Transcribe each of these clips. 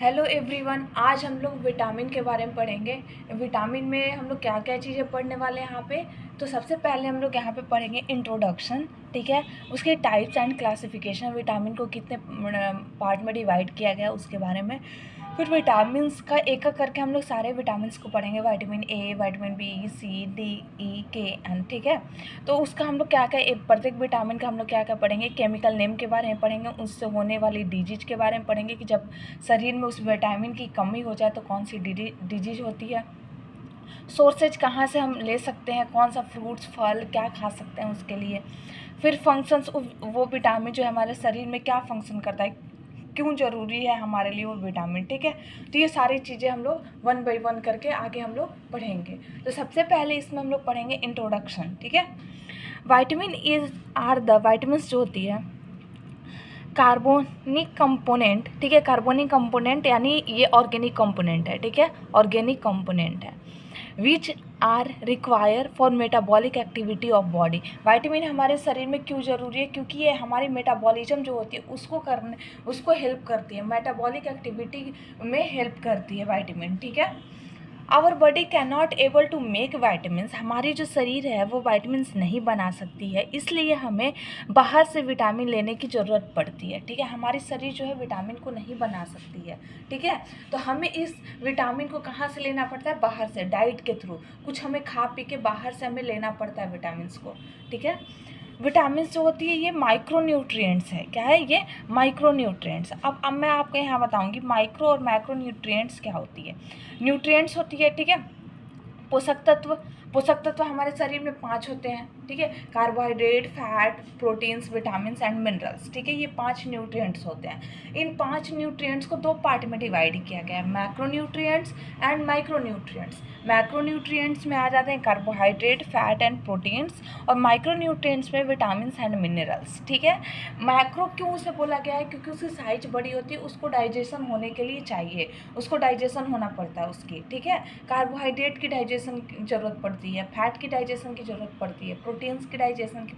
Hello everyone, आज हम लोग विटामिन के बारे में पढ़ेंगे। विटामिन में हम लोग क्या क्या चीज़ें पढ़ने वाले हैं यहाँ पे। तो सबसे पहले हम लोग यहाँ पे पढ़ेंगे इंट्रोडक्शन, ठीक है। उसके टाइप्स एंड क्लासिफिकेशन, विटामिन को कितने पार्ट में डिवाइड किया गया उसके बारे में। फिर विटामिन्स का एक एक करके हम लोग सारे विटामिन्स को पढ़ेंगे, vitamin A, vitamin B, C, D, E, K, N, ठीक है। तो उसका हम लोग क्या क्या प्रत्येक विटामिन का हम लोग क्या क्या पढ़ेंगे, केमिकल नेम के बारे में पढ़ेंगे, उससे होने वाली डिजीज के बारे में पढ़ेंगे कि जब शरीर में उस विटामिन की कमी हो जाए तो कौन सी डिजीज होती है। सोर्सेज कहाँ से हम ले सकते हैं, कौन सा फ्रूट्स फल क्या खा सकते हैं उसके लिए। फिर फंक्शंस, वो विटामिन जो है हमारे शरीर में क्या फंक्शन करता है, क्यों ज़रूरी है हमारे लिए वो विटामिन, ठीक है। तो ये सारी चीज़ें हम लोग वन बाई वन करके आगे हम लोग पढ़ेंगे। तो सबसे पहले इसमें हम लोग पढ़ेंगे इंट्रोडक्शन, ठीक है। वाइटामिन्स जो होती है कार्बोनिक कंपोनेंट, ठीक है। कार्बोनिक कंपोनेंट यानी ये ऑर्गेनिक कंपोनेंट है, ठीक है, ऑर्गेनिक कंपोनेंट है। Which are require for metabolic activity of body. Vitamin हमारे शरीर में क्यों ज़रूरी है, क्योंकि ये हमारी मेटाबॉलिज्म जो होती है उसको हेल्प करती है, मेटाबॉलिक एक्टिविटी में हेल्प करती है वाइटामिन, ठीक है। Our body can not able to make vitamins, हमारी जो शरीर है वो वाइटामिन्स नहीं बना सकती है, इसलिए हमें बाहर से विटामिन लेने की ज़रूरत पड़ती है, ठीक है। हमारी शरीर जो है विटामिन को नहीं बना सकती है, ठीक है। तो हमें इस विटामिन को कहाँ से लेना पड़ता है, बाहर से, डाइट के थ्रू, कुछ हमें खा पी के बाहर से हमें लेना पड़ता है विटामिन्स को, ठीक है। विटामिन्स जो होती है ये माइक्रोन्यूट्रिएंट्स है, क्या है ये, माइक्रोन्यूट्रिएंट्स। अब मैं आपको यहाँ बताऊँगी माइक्रो और मैक्रोन्यूट्रिएंट्स क्या होती है। न्यूट्रिएंट्स होती है, ठीक है, पोषक तत्व हमारे शरीर में 5 होते हैं, ठीक है। Carbohydrate, fat, proteins, vitamins and minerals, ठीक है। ये 5 न्यूट्रिएंट्स होते हैं। इन 5 न्यूट्रिएंट्स को 2 पार्ट में डिवाइड किया गया है, मैक्रोन्यूट्रिएंट्स एंड माइक्रोन्यूट्रिएंट्स। मैक्रोन्यूट्रिएंट्स में आ जाते हैं कार्बोहाइड्रेट, फैट एंड प्रोटीन्स, और माइक्रोन्यूट्रिएंट्स में विटामिन्स एंड मिनरल्स, ठीक है। मैक्रो क्यों उसे बोला गया है, क्योंकि उसकी साइज बड़ी होती है, उसको डाइजेशन होने के लिए चाहिए, उसको डाइजेशन होना पड़ता है उसकी, ठीक है। कार्बोहाइड्रेट की डाइजेशन की ज़रूरत पड़ती है, फैट की डाइजेशन की ज़रूरत पड़ती है, प्रोटीन्स की डाइजेशन की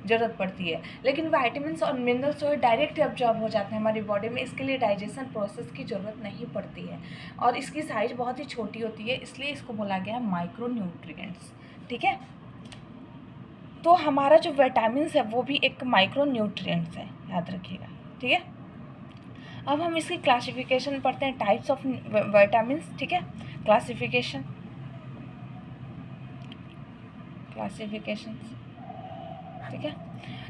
ज़रूरत पड़ती है। लेकिन वाइटामिन्स और मिनरल्स जो है डायरेक्ट एब्जॉर्ब हो जाते हैं हमारी बॉडी में, इसके लिए डाइजेशन प्रोसेस की ज़रूरत नहीं पड़ती है, और इसकी साइज़ बहुत ही छोटी होती है, इसलिए इसको बोला गया है माइक्रो न्यूट्रिएंट्स, ठीक है। तो हमारा जो विटामिन्स है वो भी एक माइक्रो न्यूट्रिएंट्स है, याद रखिएगा, ठीक है। अब हम इसकी क्लासिफिकेशन पढ़ते हैं, टाइप्स ऑफ विटामिन्स, ठीक है। क्लासिफिकेशन, ठीक है।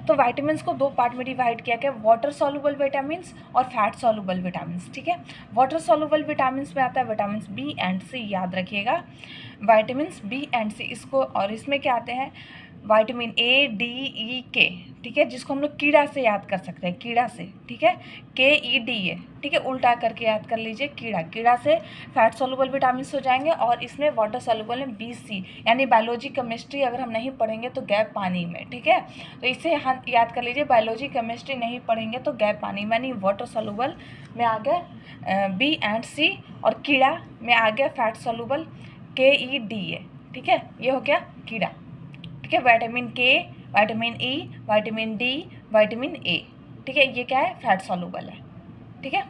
तो विटामिन्स को 2 पार्ट में डिवाइड किया गया, वाटर सॉल्युबल विटामिन्स और फैट सॉल्युबल विटामिन्स, ठीक है। वाटर सॉल्युबल विटामिन्स में आता है विटामिन्स बी एंड सी, याद रखिएगा, विटामिन्स बी एंड सी इसको, और इसमें क्या आते हैं, विटामिन ए, डी, ई, के, ठीक है, जिसको हम लोग कीड़ा से याद कर सकते हैं, कीड़ा से, ठीक है, के, ई, डी, ए, ठीक है, उल्टा करके याद कर लीजिए, कीड़ा से फैट सॉल्युबल विटामिन हो जाएंगे, और इसमें वाटर सॉल्युबल में बी, सी, यानी बायोलॉजी केमिस्ट्री अगर हम नहीं पढ़ेंगे तो गैप पानी में, ठीक है। तो इसे याद कर लीजिए, बायोलॉजी केमिस्ट्री नहीं पढ़ेंगे तो गैप पानी में, यानी वाटर सॉल्युबल में आ गया बी एंड सी, और कीड़ा में आ गया फैट सॉल्युबल के, ई, डी, ए, ठीक है, ये हो गया कीड़ा, ठीक है। विटामिन के, vitamin E, vitamin D, vitamin A, ठीक है, ये क्या है, फैट सॉल्युबल है, ठीक है।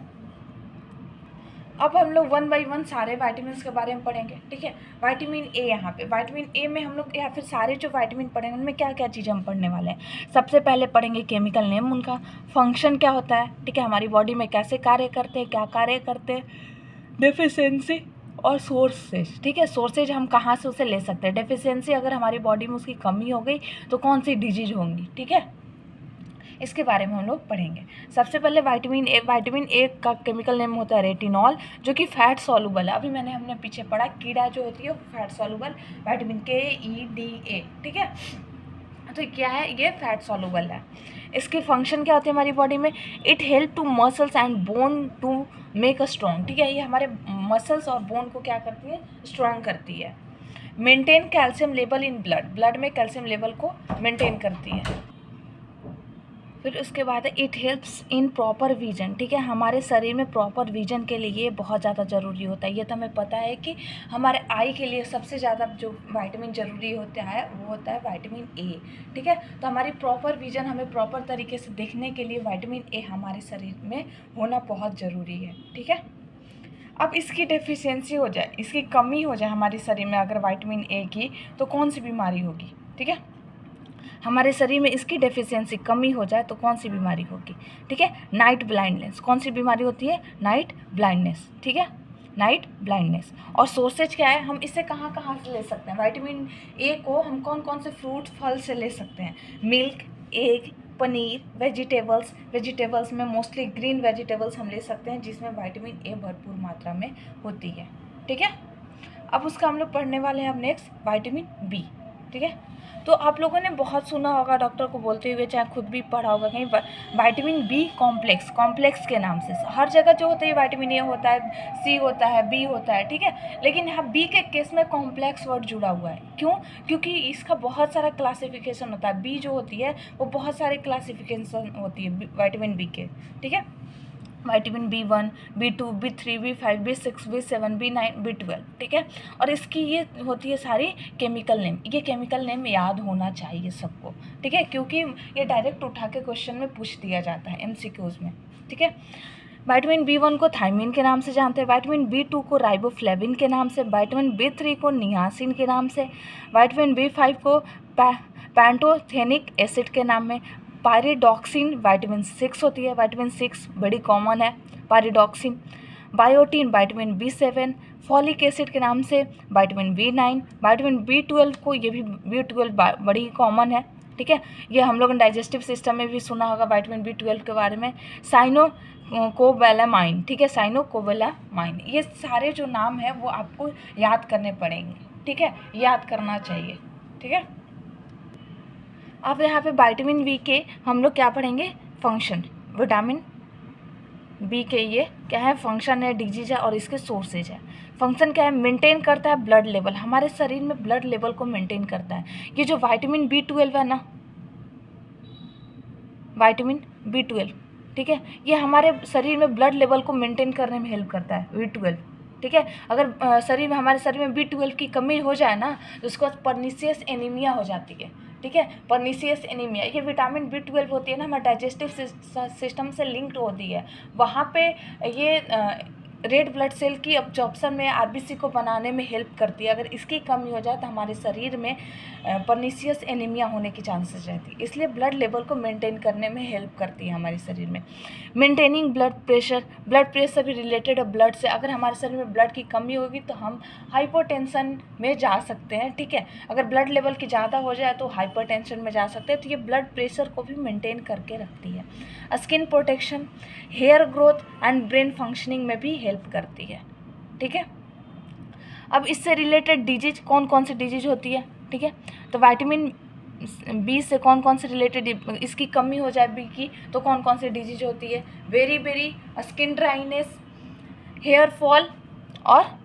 अब हम लोग वन बाई वन सारे विटामिन्स के बारे में पढ़ेंगे, ठीक है। विटामिन ए, यहाँ पे विटामिन ए में हम लोग, या फिर सारे जो विटामिन पढ़ेंगे उनमें क्या क्या चीज़ें हम पढ़ने वाले हैं। सबसे पहले पढ़ेंगे केमिकल नेम, उनका फंक्शन क्या होता है, ठीक है, हमारी बॉडी में कैसे कार्य करते हैं, क्या कार्य करते हैं, डेफिशिएंसी और सोर्सेज, ठीक है। सोर्सेज हम कहाँ से उसे ले सकते हैं, डेफिशिएंसी अगर हमारी बॉडी में उसकी कमी हो गई तो कौन सी डिजीज होंगी, ठीक है, इसके बारे में हम लोग पढ़ेंगे। सबसे पहले विटामिन ए का केमिकल नेम होता है रेटिनॉल, जो कि फैट सॉल्युबल है। अभी हमने पीछे पढ़ा, कीड़ा जो होती है वो फैट सॉल्युबल, विटामिन के, ई, डी, ए, ठीक है। तो क्या है, ये फैट सॉल्युबल है। इसके फंक्शन क्या होते हैं हमारी बॉडी में, it help to muscles and bone to make a strong, ठीक है, ये हमारे मसल्स और बोन को क्या करती है, स्ट्रॉन्ग करती है। Maintain calcium level in blood में कैल्शियम लेवल को मेंटेन करती है। फिर उसके बाद it helps in proper vision, ठीक है, हमारे शरीर में प्रॉपर विजन के लिए ये बहुत ज़्यादा ज़रूरी होता है। ये तो हमें पता है कि हमारे आई के लिए सबसे ज़्यादा जो विटामिन ज़रूरी होता है वो होता है विटामिन ए, ठीक है। तो हमारी प्रॉपर विजन, हमें प्रॉपर तरीके से देखने के लिए विटामिन ए हमारे शरीर में होना बहुत ज़रूरी है, ठीक है। अब इसकी डेफिशिएंसी हो जाए, इसकी कमी हो जाए हमारे शरीर में अगर विटामिन ए की, तो कौन सी बीमारी होगी? ठीक है, हमारे शरीर में इसकी डेफिशिएंसी कमी हो जाए तो कौन सी बीमारी होगी? ठीक है, नाइट ब्लाइंडनेस। कौन सी बीमारी होती है? Night blindness. ठीक है, नाइट ब्लाइंडनेस। और सोर्सेज क्या है, हम इसे कहाँ कहाँ से ले सकते हैं? विटामिन ए को हम कौन कौन से फ्रूट फल से ले सकते हैं? मिल्क, एग, पनीर, वेजिटेबल्स में मोस्टली ग्रीन वेजिटेबल्स हम ले सकते हैं जिसमें विटामिन ए भरपूर मात्रा में होती है। ठीक है, अब उसका हम लोग पढ़ने वाले हैं अब नेक्स्ट विटामिन बी। ठीक है, तो आप लोगों ने बहुत सुना होगा डॉक्टर को बोलते हुए, चाहे खुद भी पढ़ा होगा कहीं, विटामिन बी कॉम्प्लेक्स के नाम से। हर जगह जो होता है विटामिन ए होता है, सी होता है, बी होता है। ठीक है, लेकिन यहाँ बी के केस में कॉम्प्लेक्स वर्ड जुड़ा हुआ है। क्यों? क्योंकि इसका बहुत सारा क्लासिफिकेशन होता है। बी जो होती है वो बहुत सारे क्लासिफिकेशन होती है विटामिन बी के। ठीक है, vitamin B1, B2, B3, B5, B6, B7, B9, B12। ठीक है, और इसकी ये होती है सारी केमिकल नेम। ये केमिकल नेम याद होना चाहिए सबको। ठीक है, क्योंकि ये डायरेक्ट उठा के क्वेश्चन में पूछ दिया जाता है MCQs में। ठीक है, विटामिन B1 को थायमिन के नाम से जानते हैं, विटामिन B2 को राइबोफ्लेविन के नाम से, विटामिन B3 को नियासिन के नाम से, विटामिन B5 को पैंटोथेनिक एसिड के नाम में। पायरिडॉक्सिन विटामिन 6 होती है, विटामिन 6 बड़ी कॉमन है pyridoxine. Biotin vitamin B7, folic acid के नाम से विटामिन B9, विटामिन B12 को, ये भी B12 बड़ी कॉमन है। ठीक है, ये हम लोग डाइजेस्टिव सिस्टम में भी सुना होगा विटामिन B12 के बारे में। साइनोकोबालामाइन। ठीक है, साइनोकोबालामाइन। ये सारे जो नाम है वो आपको याद करने पड़ेंगे। ठीक है, याद करना चाहिए। ठीक है, अब यहाँ पे विटामिन बी के हम लोग क्या पढ़ेंगे? फंक्शन। विटामिन बी के ये क्या है? फंक्शन है, डिजीज है और इसके सोर्सेज है। फंक्शन क्या है? मेंटेन करता है ब्लड लेवल, हमारे शरीर में ब्लड लेवल को मेंटेन करता है। ये जो विटामिन B12 है ना, विटामिन B12, ठीक है, ये हमारे शरीर में ब्लड लेवल को मेंटेन करने में हेल्प करता है B12। ठीक है, अगर हमारे शरीर में B12 की कमी हो जाए ना तो उसके बाद पर्नीशियस एनीमिया हो जाती है। ठीक है, पर्नीशियस एनीमिया, ये विटामिन B12 होती है ना, हमारे डाइजेस्टिव सिस्टम से लिंक्ड होती है। वहाँ पे ये रेड ब्लड सेल की अब्जॉर्प्शन में, आरबीसी को बनाने में हेल्प करती है। अगर इसकी कमी हो जाए तो हमारे शरीर में पर्नीशियस एनीमिया होने की चांसेस रहती है। इसलिए ब्लड लेवल को मेंटेन करने में हेल्प करती है हमारे शरीर में। मेंटेनिंग ब्लड प्रेशर भी रिलेटेड है ब्लड से। अगर हमारे शरीर में ब्लड की कमी होगी तो हम हाइपोटेंशन में जा सकते हैं। ठीक है, अगर ब्लड लेवल की ज़्यादा हो जाए तो हाइपरटेंशन में जा सकते हैं। तो ये ब्लड प्रेशर को भी मेंटेन करके रखती है। Skin protection, hair growth and brain functioning में भी हेल्प करती है। ठीक है, अब इससे रिलेटेड डिजीज कौन कौन सी डिजीज होती है? ठीक है, तो विटामिन बी से कौन कौन से रिलेटेड, इसकी कमी हो जाए बी की तो कौन कौन सी डिजीज होती है? बेरी स्किन ड्राइनेस, हेयर फॉल और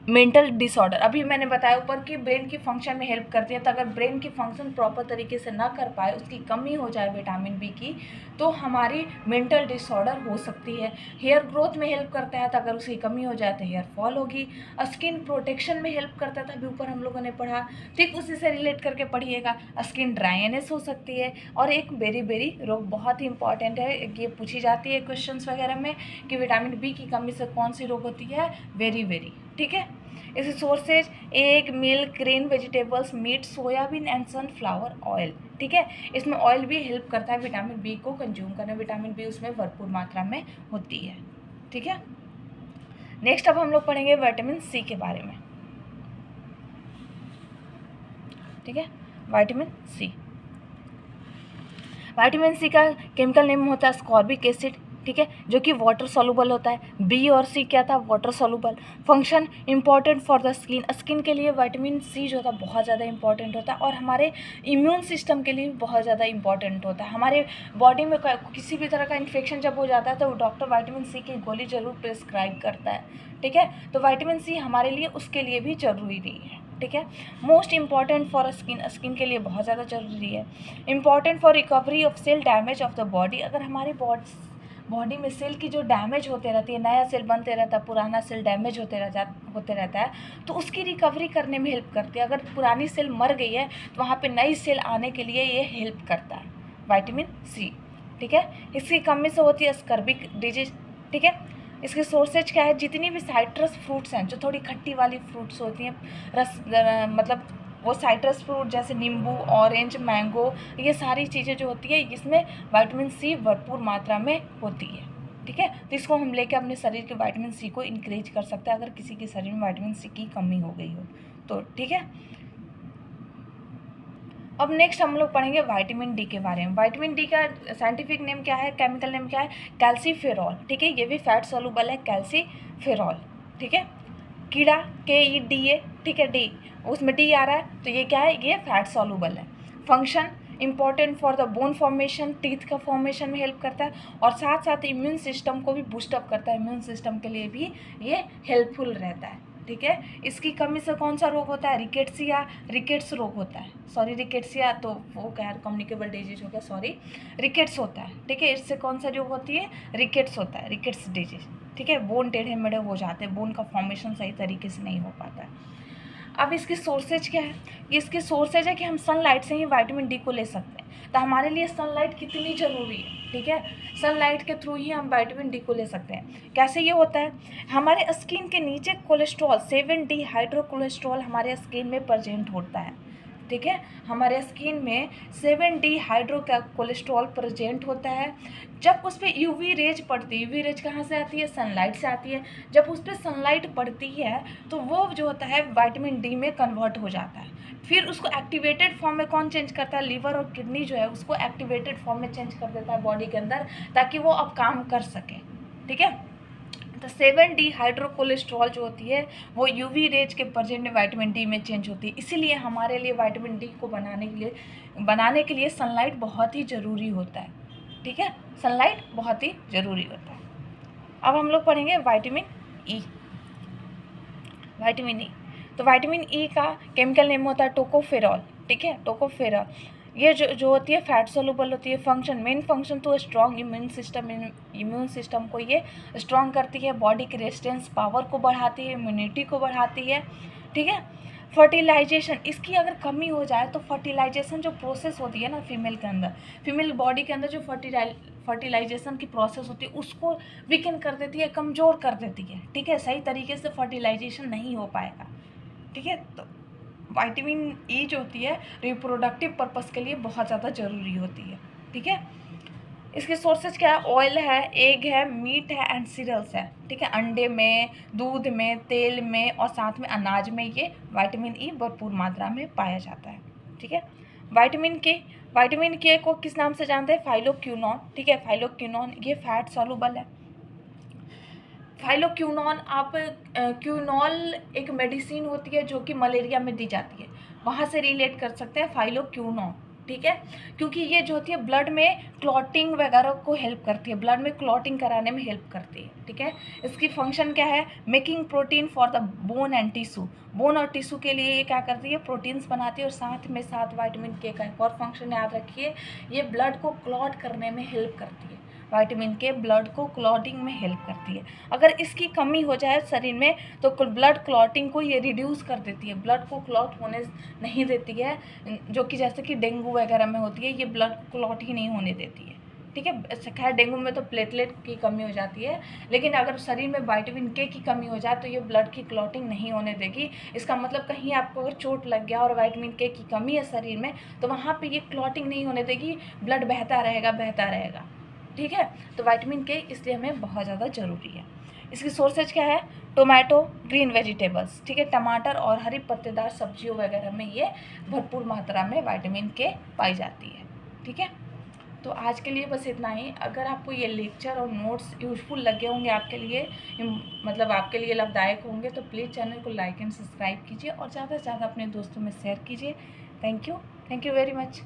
मेंटल डिसऑर्डर। अभी मैंने बताया ऊपर कि ब्रेन की फंक्शन में हेल्प करती है। तो अगर ब्रेन की फंक्शन प्रॉपर तरीके से ना कर पाए, उसकी कमी हो जाए विटामिन बी की, तो हमारी मेंटल डिसऑर्डर हो सकती है। हेयर ग्रोथ में हेल्प करता है, तो अगर उसकी कमी हो जाए तो हेयर फॉल होगी। स्किन प्रोटेक्शन में हेल्प करता था, अभी ऊपर हम लोगों ने पढ़ा, ठीक उसी से रिलेट करके पढ़िएगा। स्किन ड्राइनेस हो सकती है। और एक बेरी रोग बहुत ही इंपॉर्टेंट है, ये पूछी जाती है क्वेश्चंस वगैरह में कि विटामिन बी की कमी से कौन सी रोग होती है? बेरी। ठीक है, इसके sources egg, milk, green vegetables, meat, soybean and sunflower oil. ठीक है, इसमें ऑयल भी हेल्प करता है विटामिन बी को कंज्यूम करने। विटामिन बी उसमें भरपूर मात्रा में होती है। ठीक है, नेक्स्ट अब हम लोग पढ़ेंगे विटामिन सी के बारे में। ठीक है, विटामिन सी का केमिकल नेम होता है स्कॉर्बिक एसिड। ठीक है, जो कि वाटर सॉल्युबल होता है। बी और सी क्या था? Water soluble. Function important for the skin के लिए विटामिन सी जो होता है बहुत ज़्यादा इंपॉर्टेंट होता है। और हमारे इम्यून सिस्टम के लिए भी बहुत ज़्यादा इंपॉर्टेंट होता है। हमारे बॉडी में किसी भी तरह का इन्फेक्शन जब हो जाता है तो डॉक्टर विटामिन सी की गोली जरूर प्रिस्क्राइब करता है। ठीक है, तो विटामिन सी हमारे लिए उसके लिए भी जरूरी नहीं है। ठीक है, मोस्ट इंपॉर्टेंट फॉर स्किन के लिए बहुत ज़्यादा जरूरी है। Important for recovery of cell damage of the body. अगर हमारी बॉडी में सेल की जो डैमेज होते रहती है, नया सेल बनते रहता है, पुराना सेल डैमेज होते रहता है, तो उसकी रिकवरी करने में हेल्प करती है। अगर पुरानी सेल मर गई है तो वहाँ पे नई सेल आने के लिए ये हेल्प करता है विटामिन सी। ठीक है, इसकी कमी से होती है स्कर्बिक डिजीज। ठीक है, इसके सोर्सेज क्या है, जितनी भी साइट्रस फ्रूट्स हैं, जो थोड़ी खट्टी वाली फ्रूट्स होती हैं, मतलब वो साइट्रस फ्रूट जैसे नींबू, ऑरेंज, मैंगो, ये सारी चीज़ें जो होती है इसमें विटामिन सी भरपूर मात्रा में होती है। ठीक है, तो इसको हम लेके अपने शरीर के विटामिन सी को इंक्रीज कर सकते हैं अगर किसी के शरीर में विटामिन सी की कमी हो गई हो तो। ठीक है, अब नेक्स्ट हम लोग पढ़ेंगे विटामिन डी के बारे में। विटामिन डी का साइंटिफिक नेम क्या है, केमिकल नेम क्या है, कैल्सीफेरॉल। ठीक है, ये भी फैट सोलूबल है, कैल्सीफेरॉल। ठीक है, कीड़ा KEDA, ठीक है, डी, उसमें डी आ रहा है तो ये क्या है, ये फैट सोलूबल है। Function important for the bone formation, teeth का फॉर्मेशन में हेल्प करता है और साथ साथ इम्यून सिस्टम को भी बूस्टअप करता है, इम्यून सिस्टम के लिए भी ये हेल्पफुल रहता है। ठीक है, इसकी कमी से कौन सा रोग होता है, रिकेट्स रोग होता है। सॉरी, रिकेट्सिया तो वो क्या है, कम्युनिकेबल डिजीज हो गया, सॉरी, रिकेट्स होता है। ठीक है, इससे कौन सा रोग होती है, रिकेट्स होता है, रिकेट्स डिजीज। ठीक है, बोन टेढ़े मेढ़े हो जाते हैं, बोन का फॉर्मेशन सही तरीके से नहीं हो पाता है। अब इसकी सोर्सेज क्या है, इसकी सोर्सेज है कि हम सनलाइट से ही विटामिन डी को ले सकते हैं। तो हमारे लिए सनलाइट कितनी ज़रूरी है। ठीक है, सनलाइट के थ्रू ही हम विटामिन डी को ले सकते हैं। कैसे ये होता है, हमारे स्किन के नीचे कोलेस्ट्रॉल 7D हाइड्रो कोलेस्ट्रॉल हमारे स्किन में प्रेजेंट होता है। ठीक है, हमारे स्किन में 7D हाइड्रो कोलेस्ट्रॉल प्रेजेंट होता है। जब उस पर यूवी रेज पड़ती है, यूवी रेज कहाँ से आती है, सनलाइट से आती है। जब उस पर सनलाइट पड़ती है तो वो जो होता है विटामिन डी में कन्वर्ट हो जाता है। फिर उसको एक्टिवेटेड फॉर्म में कौन चेंज करता है, लीवर और किडनी जो है उसको एक्टिवेटेड फॉर्म में चेंज कर देता है बॉडी के अंदर, ताकि वो अब काम कर सके। ठीक है, तो 7D हाइड्रो कोलेस्ट्रॉल जो होती है वो यूवी रेज के प्रेजेंट में विटामिन डी में चेंज होती है। इसीलिए हमारे लिए विटामिन डी को बनाने के लिए सनलाइट बहुत ही ज़रूरी होता है। ठीक है, सनलाइट बहुत ही ज़रूरी होता है। अब हम लोग पढ़ेंगे विटामिन ई। विटामिन ई, तो विटामिन ई का केमिकल नेम होता है टोकोफेरॉल। ठीक है, टोकोफेरॉल ये जो होती है फैट सोलूबल होती है। फंक्शन, मेन फंक्शन तो स्ट्रॉन्ग इम्यून सिस्टम को ये स्ट्रॉन्ग करती है, बॉडी की रेजिस्टेंस पावर को बढ़ाती है, इम्यूनिटी को बढ़ाती है। ठीक है, फर्टिलाइजेशन, इसकी अगर कमी हो जाए तो फर्टिलाइजेशन जो प्रोसेस होती है ना फीमेल के अंदर, फीमेल बॉडी के अंदर जो फर्टिलाइजेशन की प्रोसेस होती है उसको वीकन कर देती है, कमज़ोर कर देती है। ठीक है, सही तरीके से फर्टिलाइजेशन नहीं हो पाएगा। ठीक है, तो विटामिन ई जो होती है रिप्रोडक्टिव पर्पस के लिए बहुत ज़्यादा ज़रूरी होती है। ठीक है, इसके सोर्सेज क्या है, ऑयल है, एग है, मीट है एंड सीरियल्स है। ठीक है, अंडे में, दूध में, तेल में और साथ में अनाज में ये विटामिन ई भरपूर मात्रा में पाया जाता है। ठीक है, विटामिन के को किस नाम से जानते हैं, फाइलोक्विनोन। ठीक है, फाइलोक्विनोन ये फैट सॉल्युबल है। फाइलोक्विनोन, आप क्विनोल एक मेडिसिन होती है जो कि मलेरिया में दी जाती है, वहाँ से रिलेट कर सकते हैं फाइलोक्विनोन। ठीक है, क्योंकि ये जो होती है ब्लड में क्लॉटिंग वगैरह को हेल्प करती है, ब्लड में क्लॉटिंग कराने में हेल्प करती है। ठीक है, इसकी फंक्शन क्या है, making protein for the bone and tissue, bone और टिश्यू के लिए ये क्या करती है, प्रोटीन्स बनाती है। और साथ में विटामिन के का एक और फंक्शन याद रखिए, ये ब्लड को क्लॉट करने में हेल्प करती है। विटामिन के ब्लड को क्लॉटिंग में हेल्प करती है। अगर इसकी कमी हो जाए शरीर में तो ब्लड क्लॉटिंग को ये रिड्यूस कर देती है, ब्लड को क्लॉट होने नहीं देती है, जो कि जैसे कि डेंगू वगैरह में होती है, ये ब्लड क्लॉट ही नहीं होने देती है। ठीक है, खैर डेंगू में तो प्लेटलेट की कमी हो जाती है, लेकिन अगर शरीर में विटामिन के की कमी हो जाए तो ये ब्लड की क्लॉटिंग नहीं होने देगी। इसका मतलब कहीं आपको अगर चोट लग गया और विटामिन के की कमी है शरीर में तो वहाँ पे ये क्लॉटिंग नहीं होने देगी, ब्लड बहता रहेगा। ठीक है, तो विटामिन के इसलिए हमें बहुत ज़्यादा ज़रूरी है। इसकी सोर्सेज क्या है, टोमेटो, ग्रीन वेजिटेबल्स। ठीक है, टमाटर और हरी पत्तेदार सब्जियों वगैरह में ये भरपूर मात्रा में विटामिन के पाई जाती है। ठीक है, तो आज के लिए बस इतना ही। अगर आपको ये लेक्चर और नोट्स यूजफुल लगे होंगे आपके लिए, मतलब आपके लिए लाभदायक होंगे, तो प्लीज़ चैनल को लाइक एंड सब्सक्राइब कीजिए और ज़्यादा से ज़्यादा अपने दोस्तों में शेयर कीजिए। Thank you very much.